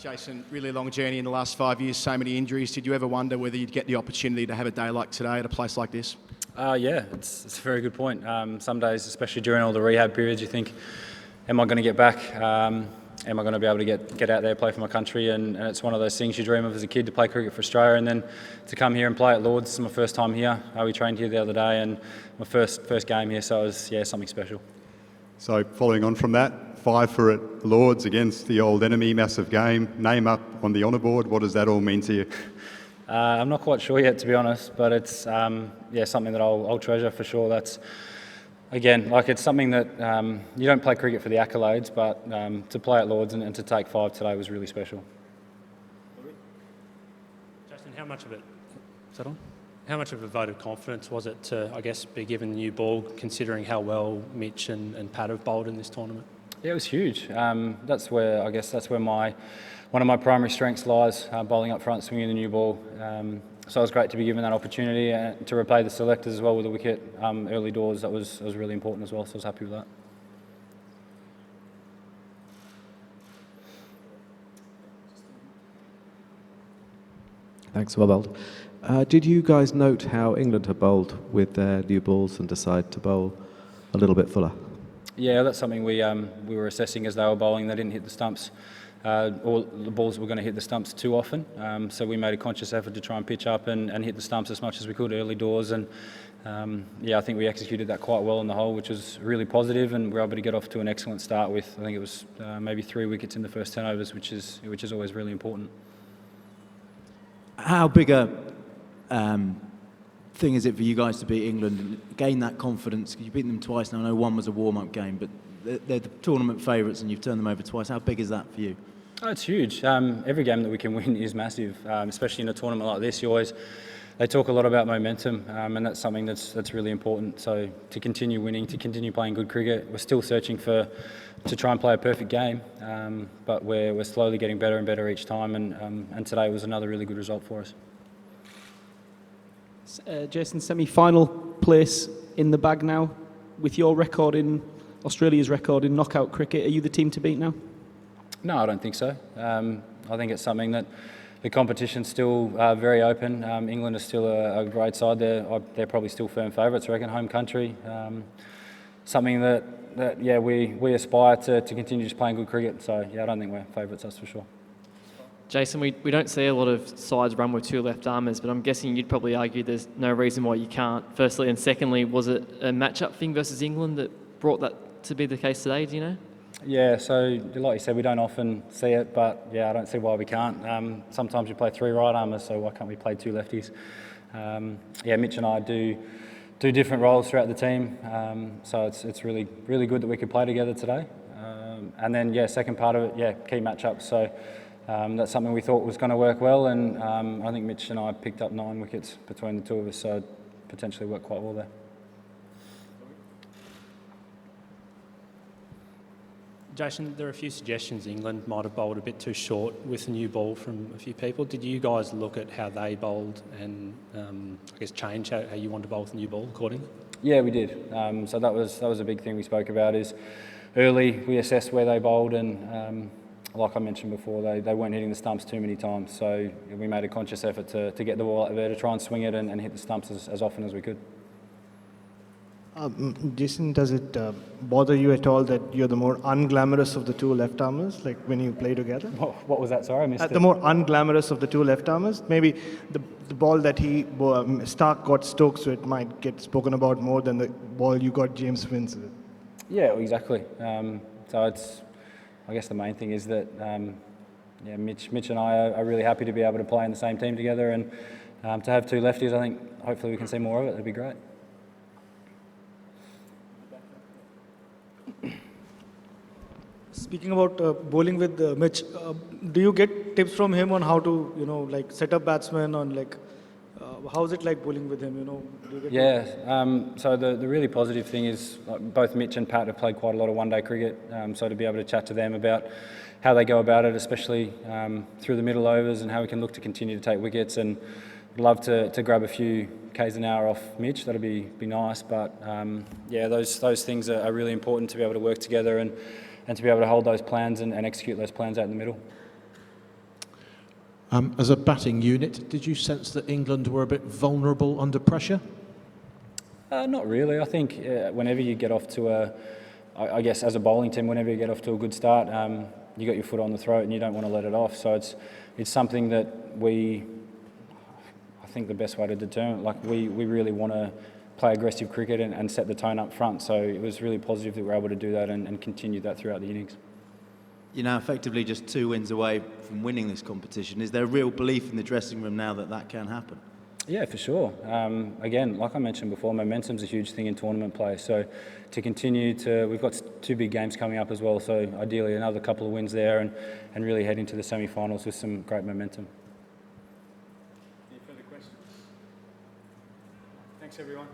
Jason, really long journey in the last 5 years, so many injuries. Did you ever wonder whether you'd get the opportunity to have a day like today at a place like this? Yeah, it's a very good point. Some days, especially during all the rehab periods, you think, am I going to get back? Am I going to be able to get out there, play for my country? And it's one of those things you dream of as a kid, to play cricket for Australia, and then to come here and play at Lords. This is my first time here. We trained here the other day, and my first game here, so it was something special. So following on from that, 5 for at Lords against the old enemy, massive game, name up on the honour board. What does that all mean to you? I'm not quite sure yet, to be honest, but it's something that I'll treasure for sure. That's, again, it's something that you don't play cricket for the accolades, but to play at Lords and to take 5 today was really special. Justin, how much of it? Is that on? How much of a vote of confidence was it to, I guess, be given the new ball, considering how well Mitch and Pat have bowled in this tournament? Yeah, it was huge. That's where one of my primary strengths lies, bowling up front, swinging the new ball. So it was great to be given that opportunity to repay the selectors as well with a wicket early doors. That was really important as well, so I was happy with that. Thanks, well bowled. Did you guys note how England have bowled with their new balls and decide to bowl a little bit fuller? Yeah, that's something we were assessing as they were bowling. They didn't hit the stumps, or the balls were going to hit the stumps too often. So we made a conscious effort to try and pitch up and hit the stumps as much as we could early doors. And I think we executed that quite well in the whole, which was really positive, and we were able to get off to an excellent start with, I think it was maybe 3 wickets in the first 10 overs, which is always really important. How big a thing is it for you guys to beat England and gain that confidence? You've beaten them twice now. I know one was a warm-up game, but they're the tournament favourites and you've turned them over twice. How big is that for you? Oh, it's huge. Every game that we can win is massive, especially in a tournament like this. They talk a lot about momentum, and that's something that's really important. So to continue winning, to continue playing good cricket, we're still searching to try and play a perfect game, but we're slowly getting better and better each time, and today was another really good result for us. Jason, semi-final place in the bag now. With your record Australia's record in knockout cricket, are you the team to beat now? No, I don't think so. I think it's something that the competition's still very open. England is still a great side. They're probably still firm favourites, I reckon, home country. Something that we aspire to continue just playing good cricket. So, I don't think we're favourites, that's for sure. Jason, we don't see a lot of sides run with 2 left armers, but I'm guessing you'd probably argue there's no reason why you can't. Firstly, and secondly, was it a match-up thing versus England that brought that to be the case today, do you know? Yeah, so like you said, we don't often see it, but I don't see why we can't. Sometimes we play 3 right armers, so why can't we play 2 lefties? Mitch and I do different roles throughout the team, so it's really, really good that we could play together today. And then, second part of it, key match-ups. So that's something we thought was going to work well, and I think Mitch and I picked up 9 wickets between the two of us, so it potentially worked quite well there. Jason, there are a few suggestions England might have bowled a bit too short with a new ball from a few people. Did you guys look at how they bowled and change how you want to bowl with a new ball accordingly? Yeah, we did. So that was a big thing we spoke about, is early we assessed where they bowled, and like I mentioned before, they weren't hitting the stumps too many times. So we made a conscious effort to get the ball out there, to try and swing it and hit the stumps as often as we could. Jason, does it bother you at all that you're the more unglamorous of the 2 left-armers, like when you play together? What was that? Sorry, I missed it. The more unglamorous of the 2 left-armers? Maybe the ball that Stark got Stokes with might get spoken about more than the ball you got James Vince with. Yeah, exactly. So I guess the main thing is that Mitch and I are really happy to be able to play in the same team together, and to have 2 lefties, I think hopefully we can see more of it. That'd be great. Speaking about bowling with Mitch, do you get tips from him on how to, set up batsmen on how is it like bowling with him? Do you get So the really positive thing is both Mitch and Pat have played quite a lot of one-day cricket, so to be able to chat to them about how they go about it, especially through the middle overs, and how we can look to continue to take wickets. And I'd love to grab a few k's an hour off Mitch. That'd be nice. But those things are really important to be able to work together and to be able to hold those plans and execute those plans out in the middle. As a batting unit, did you sense that England were a bit vulnerable under pressure? Not really. I think whenever you get off to I guess as a bowling team, whenever you get off to a good start, you got your foot on the throat and you don't want to let it off. So it's something that I think the best way to determine it, like we really want to play aggressive cricket and set the tone up front. So it was really positive that we were able to do that and continue that throughout the innings. You're now effectively just 2 wins away from winning this competition. Is there a real belief in the dressing room now that that can happen? Yeah, for sure. Again, like I mentioned before, momentum's a huge thing in tournament play. So to continue we've got 2 big games coming up as well. So ideally another couple of wins there and really head into the semi-finals with some great momentum. Any further questions? Thanks, everyone.